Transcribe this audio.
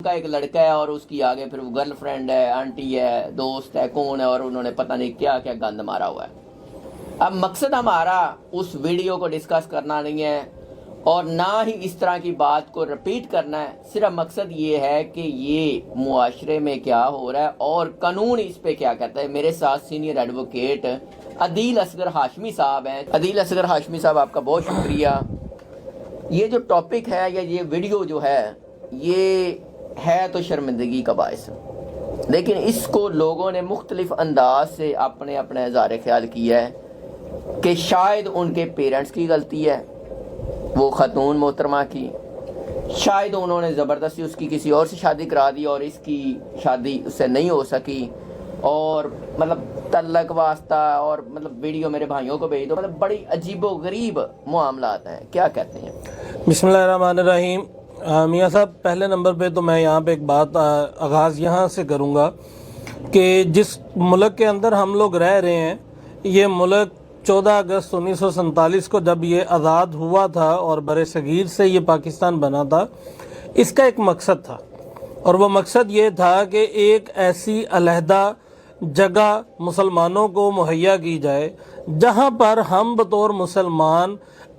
کا ایک لڑکا ہے اور اس کی آگے پھر وہ گرل فرینڈ ہے، آنٹی ہے، دوست ہے، کون ہے، اور انہوں نے پتہ نہیں کیا کیا گند مارا ہوا ہے۔ اب مقصد ہمارا اس ویڈیو کو ڈسکس کرنا نہیں ہے اور نہ ہی اس طرح کی بات کو رپیٹ کرنا ہے، صرف مقصد یہ ہے کہ یہ معاشرے میں کیا ہو رہا ہے اور قانون اس پہ کیا کہتا ہے۔ میرے ساتھ سینئر ایڈوکیٹ عدیل اصغر ہاشمی صاحب ہیں۔ عدیل اصغر ہاشمی صاحب، آپ کا بہت شکریہ۔ یہ جو ٹاپک ہے یا یہ ویڈیو جو ہے، یہ ہے تو شرمندگی کا باعث، لیکن اس کو لوگوں نے مختلف انداز سے اپنے اظہار خیال کیا ہے کہ شاید ان کے پیرنٹس کی غلطی ہے، وہ خاتون محترمہ کی، شاید انہوں نے زبردستی اس کی کسی اور سے شادی کرا دی اور اس کی شادی اس سے نہیں ہو سکی، اور مطلب تعلق واسطہ، اور مطلب ویڈیو میرے بھائیوں کو بھیج دو، مطلب بڑی عجیب و غریب معاملات ہیں۔ کیا کہتے ہیں؟ بسم اللہ الرحمن الرحیم۔ میاں صاحب، پہلے نمبر پہ تو میں یہاں پہ ایک بات آغاز یہاں سے کروں گا کہ جس ملک کے اندر ہم لوگ رہ رہے ہیں، یہ ملک 14 اگست 1947 کو جب یہ آزاد ہوا تھا اور بر صغیر سے یہ پاکستان بنا تھا، اس کا ایک مقصد تھا، اور وہ مقصد یہ تھا کہ ایک ایسی علیحدہ جگہ مسلمانوں کو مہیا کی جائے جہاں پر ہم بطور مسلمان